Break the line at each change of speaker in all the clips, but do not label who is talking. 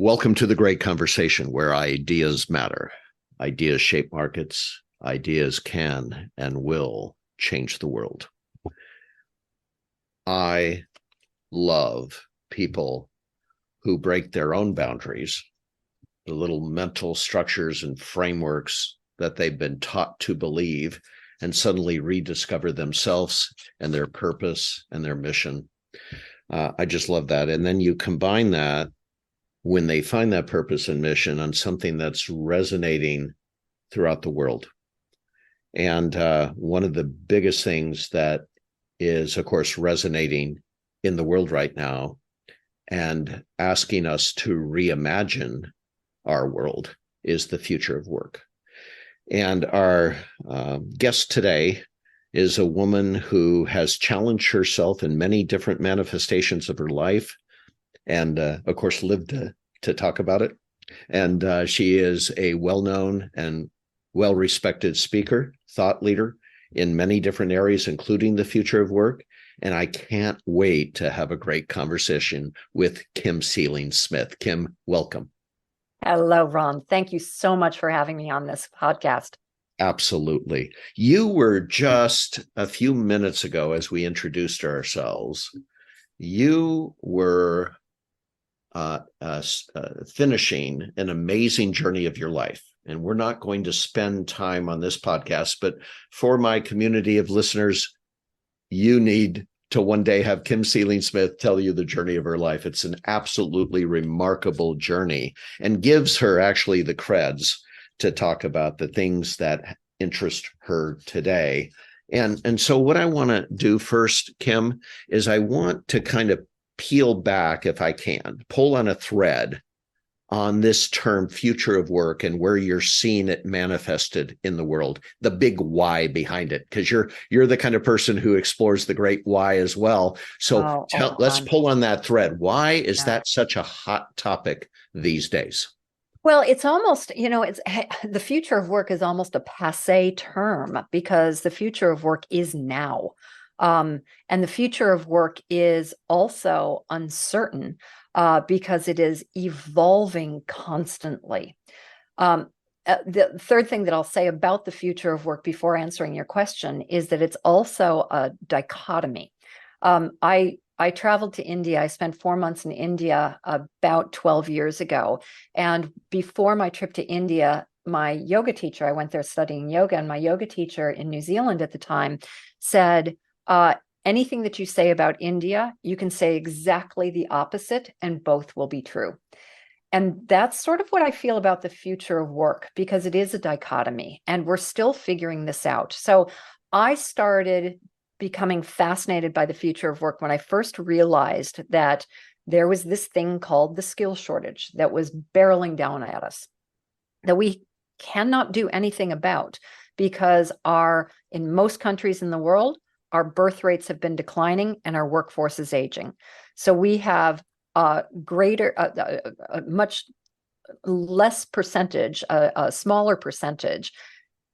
Welcome to the great conversation where ideas matter. Ideas shape markets. Ideas can and will change the world. I love people who break their own boundaries, the little mental structures and frameworks that they've been taught to believe, and suddenly rediscover themselves and their purpose and their mission. I just love that. And then you combine that when they find that purpose and mission on something that's resonating throughout the world. And one of the biggest things that is, of course, resonating in the world right now and asking us to reimagine our world is the future of work. And our guest today is a woman who has challenged herself in many different manifestations of her life and, of course, lived to talk about it. And she is a well-known and well-respected speaker, thought leader in many different areas, including the future of work. And I can't wait to have a great conversation with Kim Sealing-Smith. Kim, welcome.
Hello, Ron. Thank you so much for having me on this podcast.
Absolutely. You were just a few minutes ago, as we introduced ourselves, you were finishing an amazing journey of your life. And we're not going to spend time on this podcast, but for my community of listeners, you need to one day have Kim Sealing-Smith tell you the journey of her life. It's an absolutely remarkable journey and gives her actually the creds to talk about the things that interest her today. And so what I want to do first, Kim, is I want to kind of peel back, if I can, pull on a thread on this term future of work and where you're seeing it manifested in the world, the big why behind it, because you're the kind of person who explores the great why as well. So let's pull on that thread. Why is that such a hot topic these days?
Well, it's almost, it's the future of work is almost a passé term because the future of work is now. And the future of work is also uncertain because it is evolving constantly. The third thing that I'll say about the future of work before answering your question is that it's also a dichotomy. I traveled to India. I spent 4 months in India about 12 years ago. And before my trip to India, my yoga teacher, I went there studying yoga, and my yoga teacher in New Zealand at the time said, anything that you say about India, you can say exactly the opposite, and both will be true. And that's sort of what I feel about the future of work, because it is a dichotomy, and we're still figuring this out. So I started becoming fascinated by the future of work when I first realized that there was this thing called the skill shortage that was barreling down at us, that we cannot do anything about, because in most countries in the world, our birth rates have been declining and our workforce is aging. So we have a much less percentage, a smaller percentage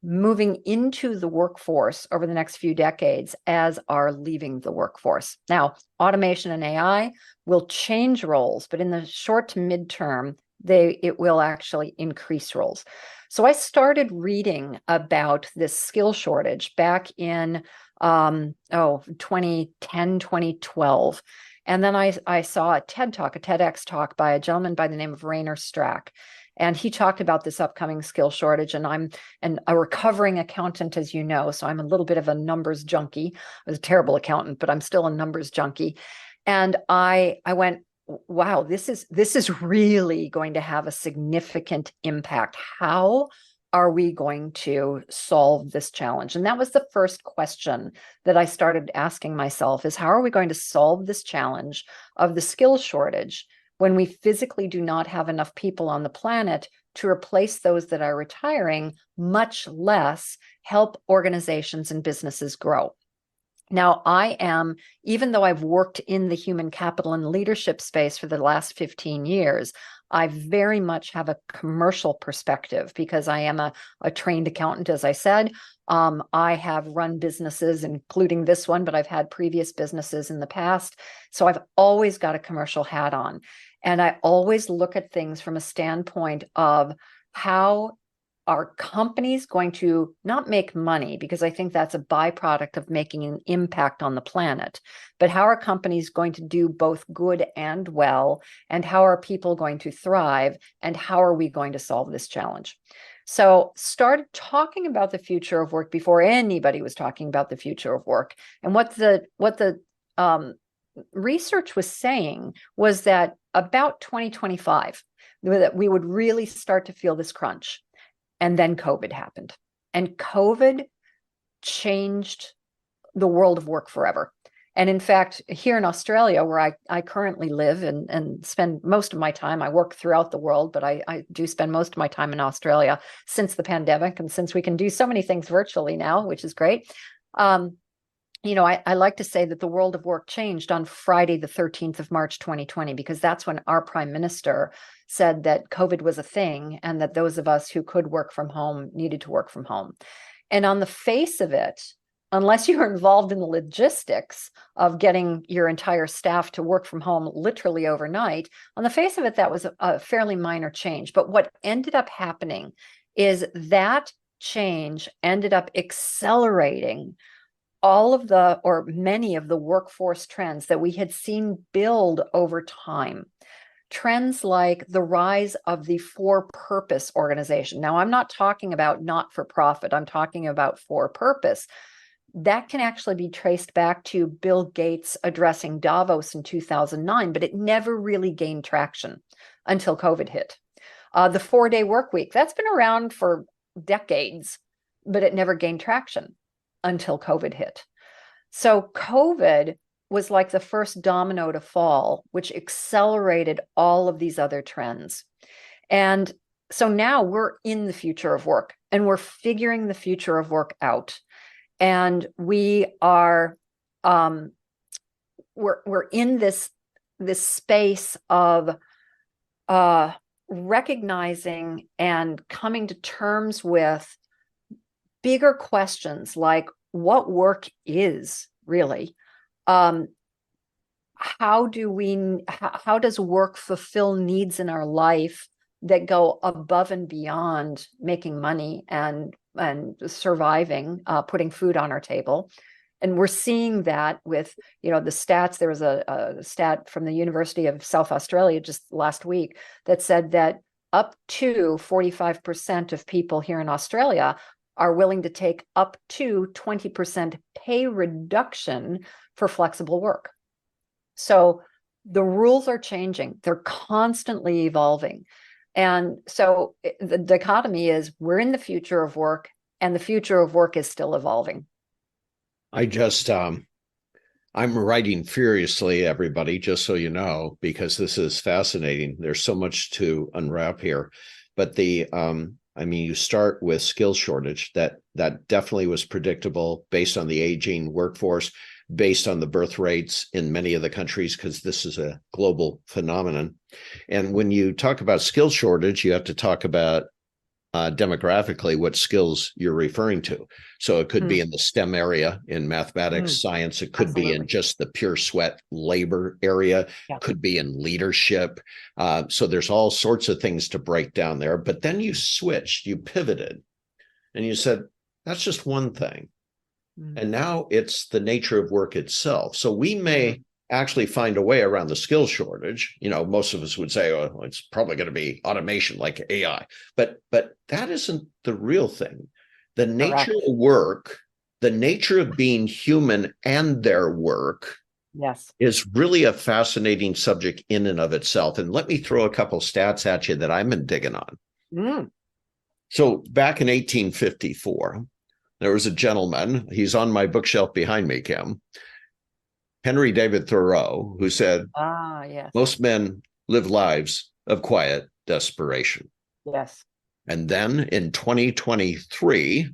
moving into the workforce over the next few decades as are leaving the workforce. Now, automation and AI will change roles, but in the short to midterm, it will actually increase roles. So I started reading about this skill shortage back in 2010, 2012. And then I saw a TEDx talk by a gentleman by the name of Rainer Strack. And he talked about this upcoming skill shortage. And I'm a recovering accountant, as you know, so I'm a little bit of a numbers junkie. I was a terrible accountant, but I'm still a numbers junkie. And I went, wow, this is really going to have a significant impact. How are we going to solve this challenge? And that was the first question that I started asking myself, is how are we going to solve this challenge of the skill shortage when we physically do not have enough people on the planet to replace those that are retiring, much less help organizations and businesses grow? Now, even though I've worked in the human capital and leadership space for the last 15 years, I very much have a commercial perspective because I am a trained accountant, as I said. I have run businesses, including this one, but I've had previous businesses in the past. So I've always got a commercial hat on. And I always look at things from a standpoint of how are companies going to not make money, because I think that's a byproduct of making an impact on the planet, but how are companies going to do both good and well, and how are people going to thrive, and how are we going to solve this challenge? So started talking about the future of work before anybody was talking about the future of work. And what the research was saying was that about 2025, that we would really start to feel this crunch. And then COVID happened. And COVID changed the world of work forever. And in fact, here in Australia, where I currently live and spend most of my time, I work throughout the world, but I do spend most of my time in Australia since the pandemic, and since we can do so many things virtually now, which is great. I like to say that the world of work changed on Friday, the 13th of March, 2020, because that's when our prime minister said that COVID was a thing and that those of us who could work from home needed to work from home. And on the face of it, unless you're involved in the logistics of getting your entire staff to work from home literally overnight, on the face of it, that was a fairly minor change. But what ended up happening is that change ended up accelerating all of the, or many of the workforce trends that we had seen build over time. Trends like the rise of the for-purpose organization. Now, I'm not talking about not-for-profit. I'm talking about for-purpose. That can actually be traced back to Bill Gates addressing Davos in 2009, but it never really gained traction until COVID hit. The 4-day work week, that's been around for decades, but it never gained traction until COVID hit. So COVID was like the first domino to fall, which accelerated all of these other trends. And so now we're in the future of work, and we're figuring the future of work out. And we are we're in this space of recognizing and coming to terms with bigger questions like what work is really. How does work fulfill needs in our life that go above and beyond making money and surviving, putting food on our table? And we're seeing that with, the stats. There was a stat from the University of South Australia just last week that said that up to 45% of people here in Australia are willing to take up to 20% pay reduction for flexible work. So the rules are changing. They're constantly evolving. And so the dichotomy is we're in the future of work, and the future of work is still evolving.
I'm writing furiously, everybody, just so you know, because this is fascinating. There's so much to unwrap here. But you start with skill shortage. That definitely was predictable based on the aging workforce, based on the birth rates in many of the countries, because this is a global phenomenon. And when you talk about skill shortage, you have to talk about demographically what skills you're referring to. So it could be in the STEM area, in mathematics, science. It could be in just the pure sweat labor area.
Yeah.
Could be in leadership. So there's all sorts of things to break down there. But then you switched, you pivoted, and you said, that's just one thing. And now it's the nature of work itself. So we may actually find a way around the skill shortage. Most of us would say, oh, it's probably going to be automation like AI, but that isn't the real thing. The nature of work, the nature of being human and their work,
yes,
is really a fascinating subject in and of itself. And let me throw a couple stats at you that I've been digging on. So back in 1854, there was a gentleman, he's on my bookshelf behind me, Kim, Henry David Thoreau, who said,
yes,
most men live lives of quiet desperation.
yes.
And then in 2023,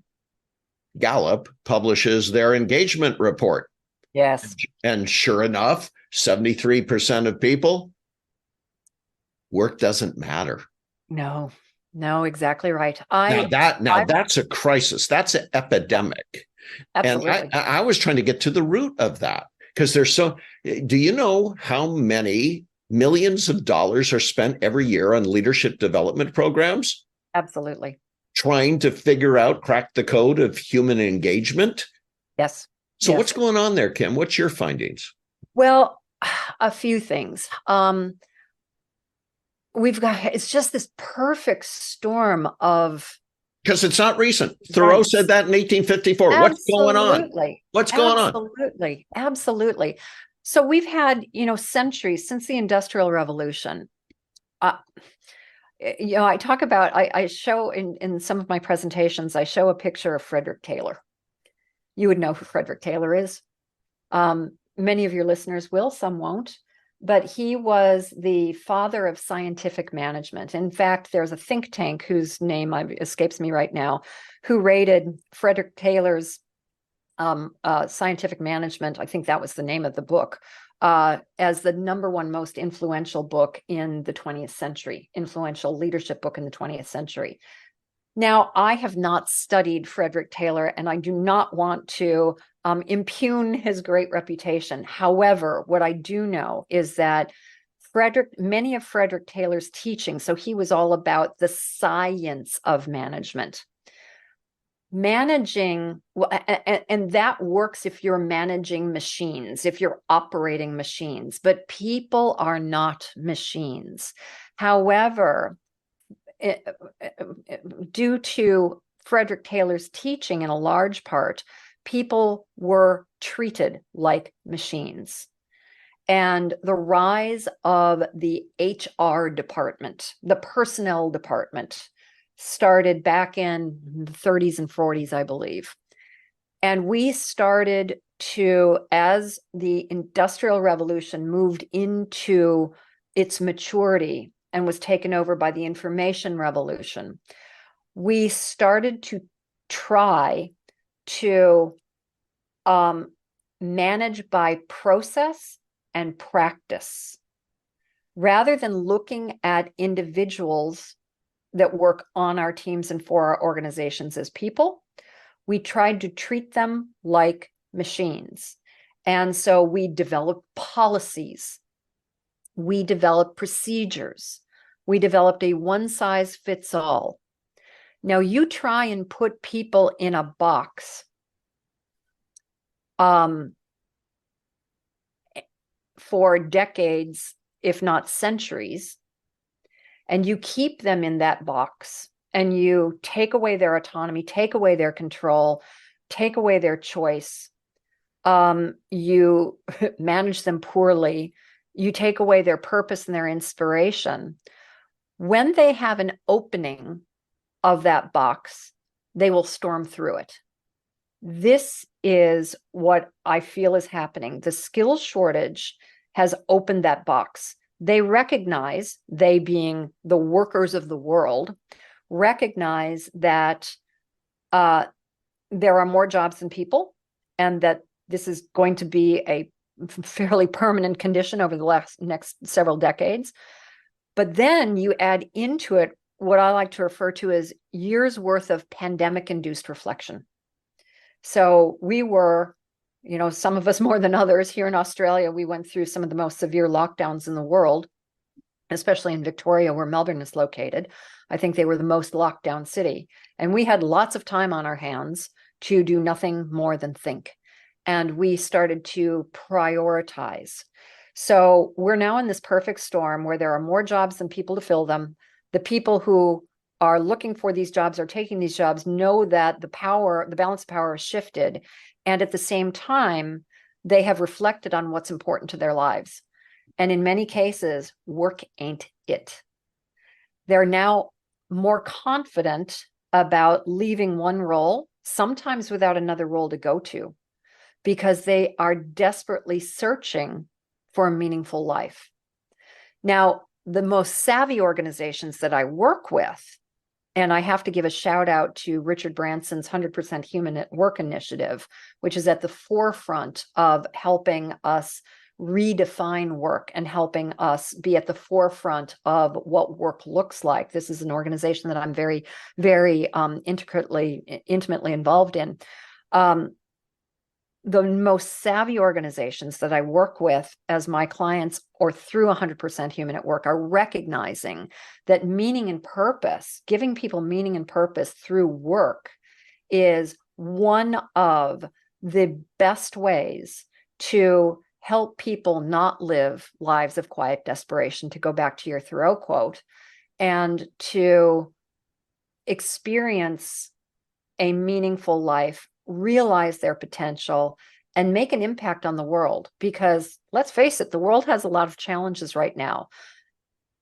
Gallup publishes their engagement report.
Yes.
And sure enough, 73% of people work doesn't matter.
No, no, exactly right.
Now that's a crisis. That's an epidemic. And
Absolutely.
I was trying to get to the root of that because there's so, do you know how many millions of dollars are spent every year on leadership development programs
Absolutely.
trying to figure out, crack the code of human engagement?
Yes.
So
Yes.
what's going on there, Kim? What's your findings?
Well, a few things. It's just this perfect storm of
Because it's not recent. Thoreau said
events.
that in 1854. What's going on?
Absolutely.
What's going on?
Absolutely. Absolutely. So we've had, centuries since the Industrial Revolution. Uh, I talk about, I show in some of my presentations, I show a picture of Frederick Taylor. You would know who Frederick Taylor is. Many of your listeners will, some won't. But he was the father of scientific management. In fact, there's a think tank whose name escapes me right now, who rated Frederick Taylor's scientific management, I think that was the name of the book, as the #1 most influential book in the 20th century, influential leadership book in the 20th century. Now, I have not studied Frederick Taylor, and I do not want to impugn his great reputation. However, what I do know is that many of Frederick Taylor's teachings, so he was all about the science of management. Managing, and that works if you're managing machines, if you're operating machines, but people are not machines. However, due to Frederick Taylor's teaching in a large part, people were treated like machines. And the rise of the HR department, the personnel department, started back in the 30s and 40s, I believe. And we started to, as the Industrial Revolution moved into its maturity and was taken over by the Information Revolution, we started to try to manage by process and practice, rather than looking at individuals that work on our teams and for our organizations as people. We tried to treat them like machines. And so we developed policies. We developed procedures. We developed a one-size-fits-all. Now, you try and put people in a box for decades, if not centuries, and you keep them in that box, and you take away their autonomy, take away their control, take away their choice, you manage them poorly, you take away their purpose and their inspiration. When they have an opening of that box, they will storm through it. This is what I feel is happening. The skill shortage has opened that box. They recognize, they being the workers of the world, recognize that there are more jobs than people, and that this is going to be a fairly permanent condition over the next several decades. But then you add into it what I like to refer to as years worth of pandemic-induced reflection. So we were, some of us more than others, here in Australia, we went through some of the most severe lockdowns in the world, especially in Victoria, where Melbourne is located. I think they were the most locked down city. And we had lots of time on our hands to do nothing more than think. And we started to prioritize. So we're now in this perfect storm where there are more jobs than people to fill them. The people who are looking for these jobs, are taking these jobs, know that the balance of power has shifted. And at the same time, they have reflected on what's important to their lives. And in many cases, work ain't it. They're now more confident about leaving one role, sometimes without another role to go to, because they are desperately searching for a meaningful life. Now, the most savvy organizations that I work with, and I have to give a shout out to Richard Branson's 100% Human at Work initiative, which is at the forefront of helping us redefine work and helping us be at the forefront of what work looks like. This is an organization that I'm very, very intimately involved in. The most savvy organizations that I work with as my clients or through 100% Human at Work are recognizing that meaning and purpose, giving people meaning and purpose through work, is one of the best ways to help people not live lives of quiet desperation, to go back to your Thoreau quote, and to experience a meaningful life, realize their potential, and make an impact on the world. Because let's face it, the world has a lot of challenges right now.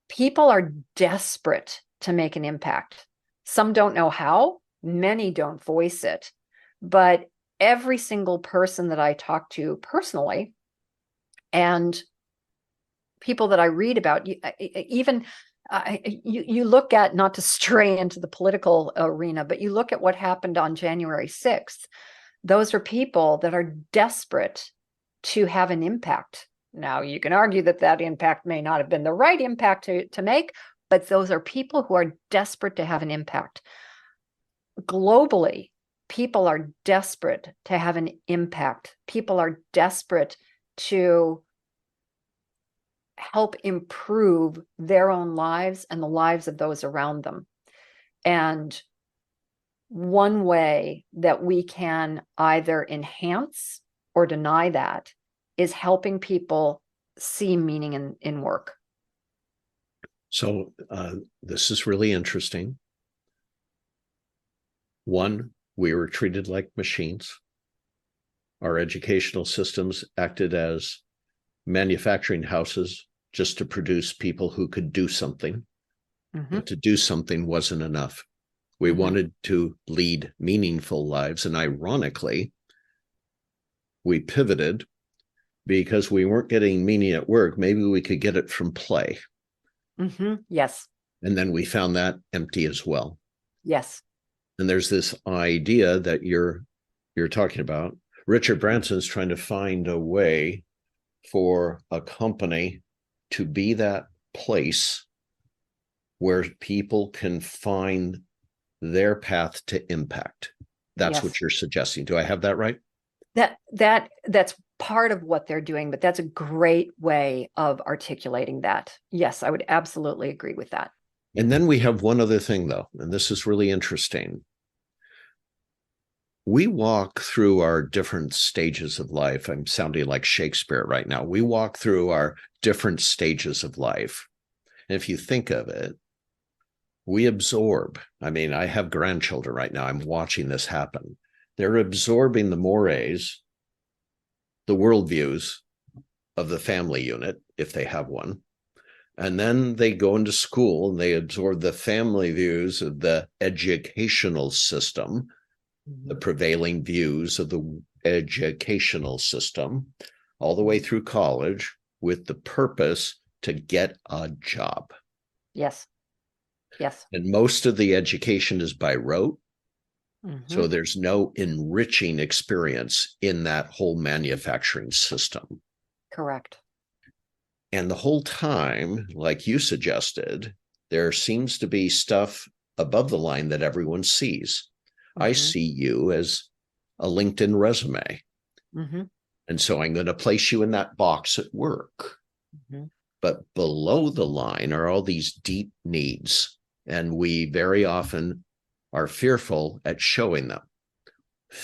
People are desperate to make an impact. Some don't know how, many don't voice it, but every single person that I talk to personally and people that I read about, even you look at, not to stray into the political arena, but you look at what happened on January 6th. Those are people that are desperate to have an impact. Now, you can argue that that impact may not have been the right impact to make, but those are people who are desperate to have an impact. Globally, people are desperate to have an impact. People are desperate to help improve their own lives and the lives of those around them. And one way that we can either enhance or deny that is helping people see meaning in work.
So this is really interesting. One, we were treated like machines. Our educational systems acted as manufacturing houses just to produce people who could do something.
Mm-hmm.
But to do something wasn't enough. We wanted to lead meaningful lives. And ironically, we pivoted because we weren't getting meaning at work. Maybe we could get it from play.
Yes.
And then we found that empty as well.
Yes.
And there's this idea that you're talking about. Richard Branson's trying to find a way for a company to be that place where people can find their path to impact. That's what you're suggesting. Do I have that right?
That's part of what they're doing, but that's a great way of articulating that. Yes, I would absolutely agree with that.
And then we have one other thing, though, and this is really interesting. We walk through our different stages of life. I'm sounding like Shakespeare right now. We walk through our different stages of life. And if you think of it, we absorb. I mean, I have grandchildren right now. I'm watching this happen. They're absorbing the mores, the worldviews of the family unit, if they have one. And then they go into school and they absorb the family views of the educational system, the prevailing views of the educational system, all the way through college with the purpose to get a job.
Yes. Yes.
And most of the education is by rote. So there's no enriching experience in that whole manufacturing system.
Correct.
And the whole time, like you suggested, there seems to be stuff above the line that everyone sees. I see you as a LinkedIn resume. And so I'm going to place you in that box at work. But below the line are all these deep needs. And we very often are fearful at showing them.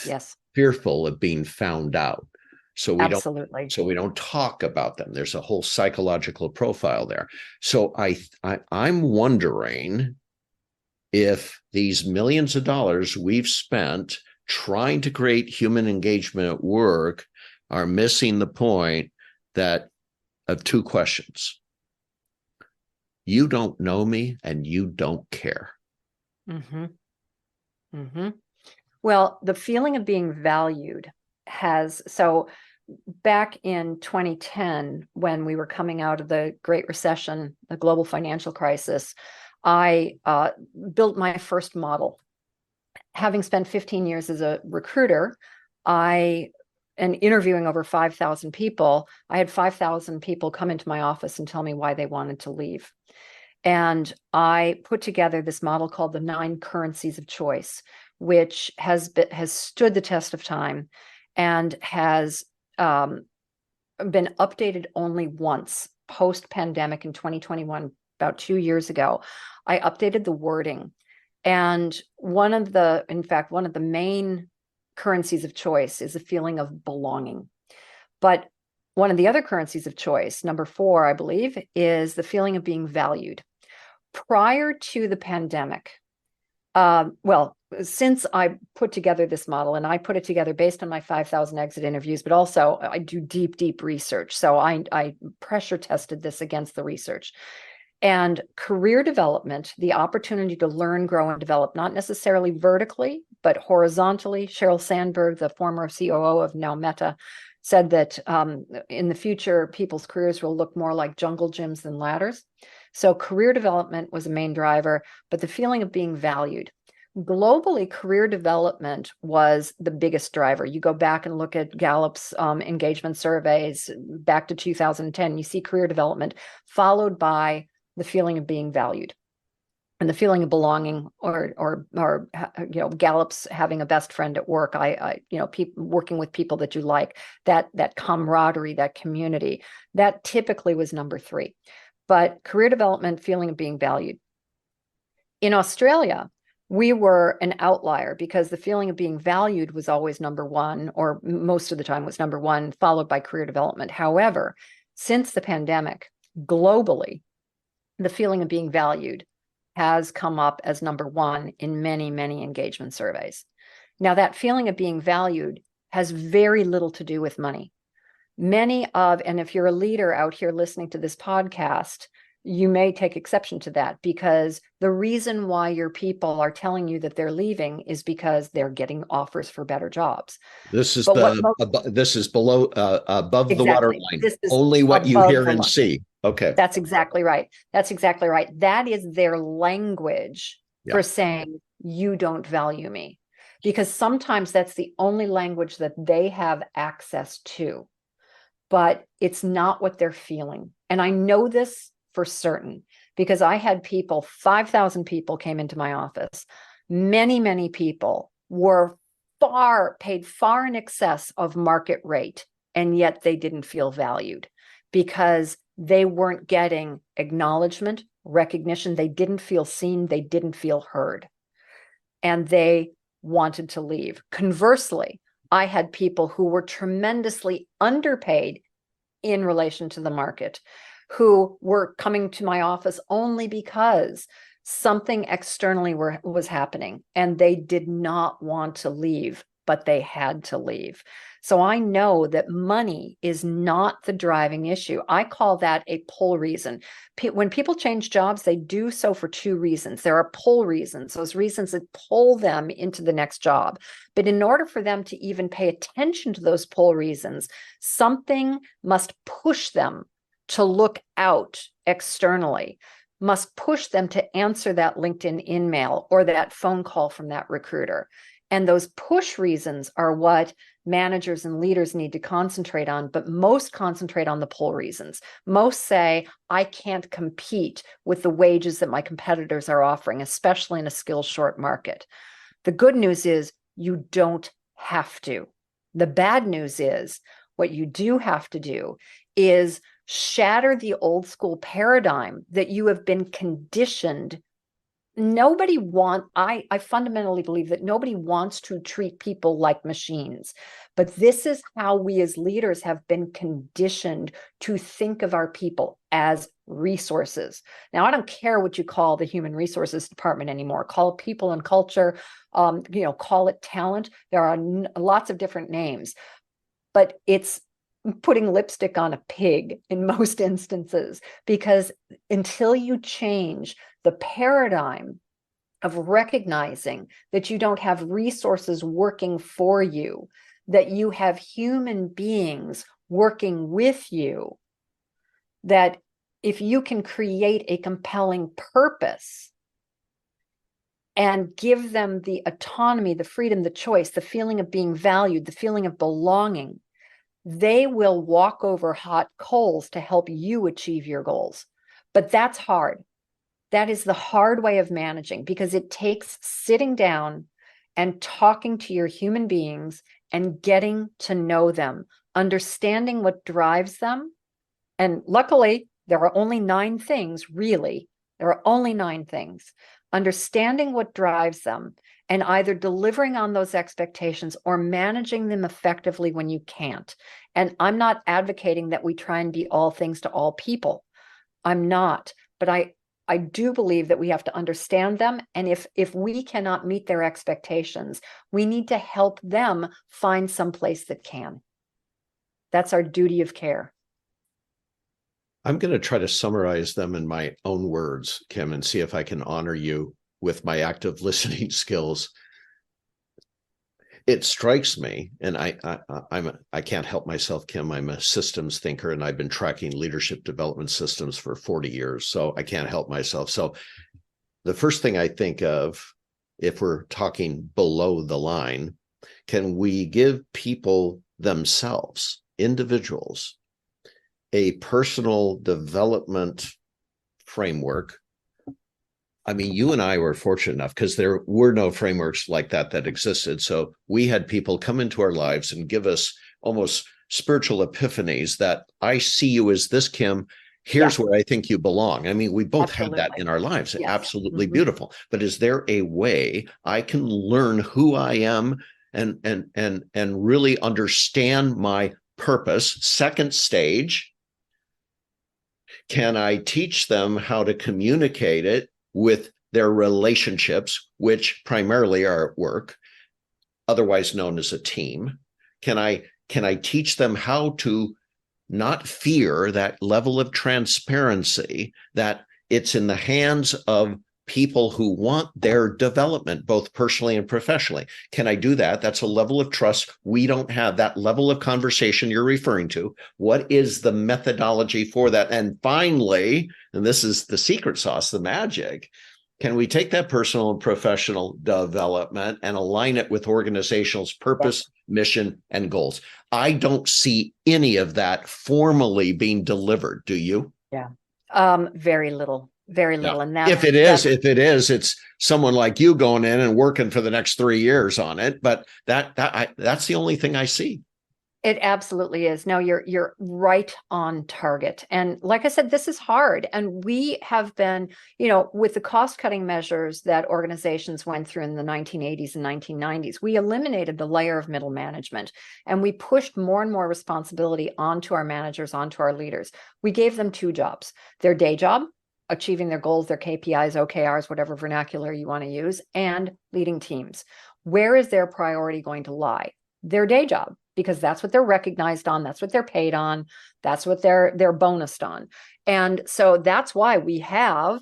Yes.
Fearful of being found out. So we don't talk about them. There's a whole psychological profile there. So I'm wondering if these millions of dollars we've spent trying to create human engagement at work are missing the point that of two questions. You don't know me and you don't care.
Well, the feeling of being valued so back in 2010, when we were coming out of the Great Recession, the global financial crisis, I built my first model. Having spent 15 years as a recruiter, I and interviewing over 5,000 people, I had 5,000 people come into my office and tell me why they wanted to leave. And I put together this model called the 9 currencies of choice, which has stood the test of time and has been updated only once post-pandemic in 2021, about 2 years ago. I updated the wording. And one of the main currencies of choice is a feeling of belonging. But one of the other currencies of choice, number 4, I believe, is the feeling of being valued. Prior to the pandemic, since I put together this model, and I put it together based on my 5,000 exit interviews, but also I do deep research. So I pressure tested this against the research. And career development, the opportunity to learn, grow, and develop, not necessarily vertically, but horizontally. Sheryl Sandberg, the former COO of now Meta, said that in the future, people's careers will look more like jungle gyms than ladders. So career development was a main driver, but the feeling of being valued. Globally, career development was the biggest driver. You go back and look at Gallup's engagement surveys back to 2010, you see career development followed by the feeling of being valued and the feeling of belonging, or Gallup's having a best friend at work. Working with people that you like, that camaraderie, that community, that typically was number 3. But career development, feeling of being valued. In Australia, we were an outlier because the feeling of being valued was always number 1, or most of the time was number 1, followed by career development. However, since the pandemic, globally, the feeling of being valued has come up as number 1 in many engagement surveys. Now, that feeling of being valued has very little to do with money. And if you're a leader out here listening to this podcast, you may take exception to that, because the reason why your people are telling you that they're leaving is because they're getting offers for better jobs.
This is below above the water
Exactly.
line.
This is
Only what you
above
hear
the
and
line.
see. Okay.
That's exactly right. That is their language for saying you don't value me, because sometimes that's the only language that they have access to, but it's not what they're feeling. And I know this for certain because I had 5,000 people came into my office. Many people were paid far in excess of market rate, and yet they didn't feel valued because they weren't getting acknowledgement, recognition. They didn't feel seen. They didn't feel heard. And they wanted to leave. Conversely, I had people who were tremendously underpaid in relation to the market, who were coming to my office only because something externally was happening, and they did not want to leave, but they had to leave. So I know that money is not the driving issue. I call that a pull reason. When people change jobs, they do so for 2 reasons. There are pull reasons, those reasons that pull them into the next job. But in order for them to even pay attention to those pull reasons, something must push them to look out externally, must push them to answer that LinkedIn email or that phone call from that recruiter. And those push reasons are what managers and leaders need to concentrate on, but most concentrate on the pull reasons. Most say, I can't compete with the wages that my competitors are offering, especially in a skills short market. The good news is you don't have to. The bad news is what you do have to do is shatter the old school paradigm that you have been conditioned. I fundamentally believe that nobody wants to treat people like machines, but this is how we as leaders have been conditioned to think of our people as resources. Now, I don't care what you call the human resources department anymore. Call it people and culture, call it talent. There are lots of different names, but it's putting lipstick on a pig in most instances, because until you change the paradigm of recognizing that you don't have resources working for you, that you have human beings working with you, that if you can create a compelling purpose and give them the autonomy, the freedom, the choice, the feeling of being valued, the feeling of belonging, they will walk over hot coals to help you achieve your goals. But that's hard. That is the hard way of managing, because it takes sitting down and talking to your human beings and getting to know them, understanding what drives them. And luckily, there are only 9 things, really. There are only 9 things. Understanding what drives them and either delivering on those expectations or managing them effectively when you can't. And I'm not advocating that we try and be all things to all people. I'm not, but I do believe that we have to understand them. And if we cannot meet their expectations, we need to help them find some place that can. That's our duty of care.
I'm going to try to summarize them in my own words, Kim, and see if I can honor you with my active listening skills. It strikes me, and I can't help myself, Kim. I'm a systems thinker, and I've been tracking leadership development systems for 40 years, so I can't help myself. So the first thing I think of, if we're talking below the line, can we give people themselves, individuals, a personal development framework? I mean, you and I were fortunate enough because there were no frameworks like that existed. So we had people come into our lives and give us almost spiritual epiphanies that I see you as this, Kim. Here's where I think you belong. I mean, we both had that in our lives. Yes. Absolutely beautiful. But is there a way I can learn who I am and really understand my purpose? Second stage, can I teach them how to communicate it with their relationships, which primarily are at work, otherwise known as a team? Can I teach them how to not fear that level of transparency, that it's in the hands of people who want their development, both personally and professionally? Can I do that? That's a level of trust. We don't have that level of conversation you're referring to. What is the methodology for that? And finally, and this is the secret sauce, the magic, can we take that personal and professional development and align it with organization's purpose, mission, and goals? I don't see any of that formally being delivered. Do you?
Yeah. Very little. Very little. And
if it is, it's someone like you going in and working for the next 3 years on it. But that's the only thing I see.
It absolutely is. No, you're right on target. And like I said, this is hard. And we have been, with the cost-cutting measures that organizations went through in the 1980s and 1990s, we eliminated the layer of middle management, and we pushed more and more responsibility onto our managers, onto our leaders. We gave them 2 jobs: their day job, achieving their goals, their KPIs, OKRs, whatever vernacular you want to use, and leading teams. Where is their priority going to lie? Their day job, because that's what they're recognized on, that's what they're paid on, that's what they're bonused on. And so that's why we have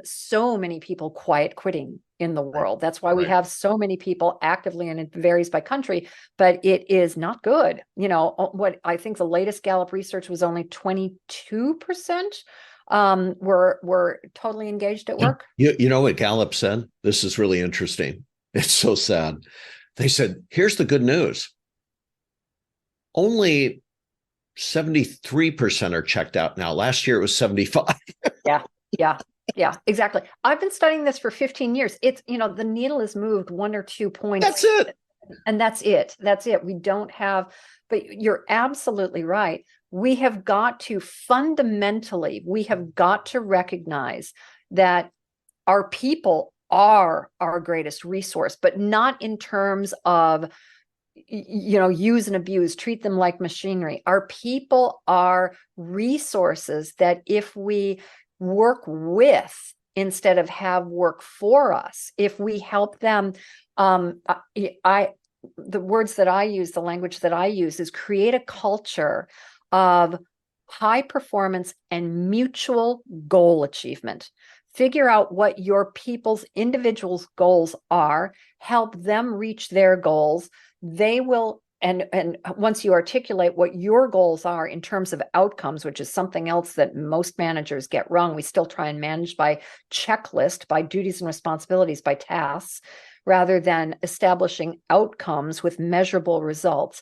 so many people quiet quitting in the world. That's why we have so many people actively, and it varies by country, but it is not good. What I think the latest Gallup research was only 22% were totally engaged at work.
You know what Gallup said? This is really interesting. It's so sad. They said, here's the good news. Only 73% are checked out now. Last year it was 75.
Yeah, exactly. I've been studying this for 15 years. It's, the needle has moved 1 or 2 points.
That's it.
And that's it. That's it. We don't have, but you're absolutely right. We have got to recognize that our people are our greatest resource, but not in terms of, use and abuse, treat them like machinery. Our people are resources that if we work with instead of have work for us, if we help them, the words that I use, the language that I use is create a culture of high performance and mutual goal achievement. Figure out what your people's individuals' goals are, help them reach their goals. They will, and once you articulate what your goals are in terms of outcomes, which is something else that most managers get wrong, we still try and manage by checklist, by duties and responsibilities, by tasks, rather than establishing outcomes with measurable results.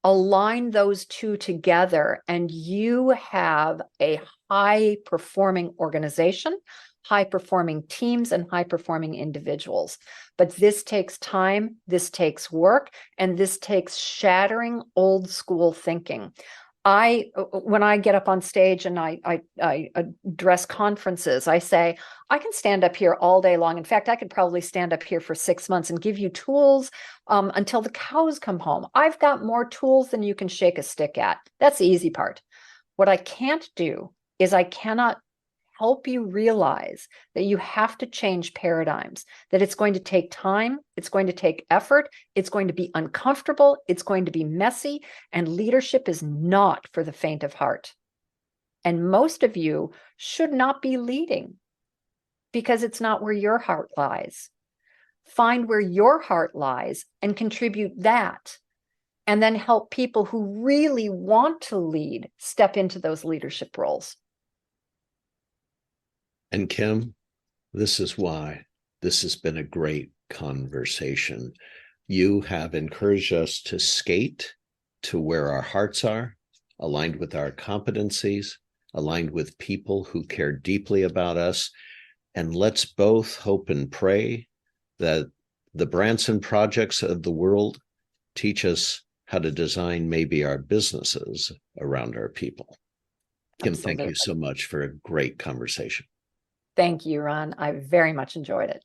align those two together, and you have a high performing organization, high performing teams, and high performing individuals. But this takes time, this takes work, and this takes shattering old school thinking. When I get up on stage and I address conferences, I say, I can stand up here all day long. In fact, I could probably stand up here for 6 months and give you tools until the cows come home. I've got more tools than you can shake a stick at. That's the easy part. What I can't do is I cannot help you realize that you have to change paradigms, that it's going to take time, it's going to take effort, it's going to be uncomfortable, it's going to be messy, and leadership is not for the faint of heart. And most of you should not be leading because it's not where your heart lies. Find where your heart lies and contribute that, and then help people who really want to lead step into those leadership roles.
And Kim, this is why this has been a great conversation. You have encouraged us to skate to where our hearts are, aligned with our competencies, aligned with people who care deeply about us. And let's both hope and pray that the Branson projects of the world teach us how to design maybe our businesses around our people. Kim,
Absolutely.
thank you so much for a great conversation.
Thank you, Ron. I very much enjoyed it.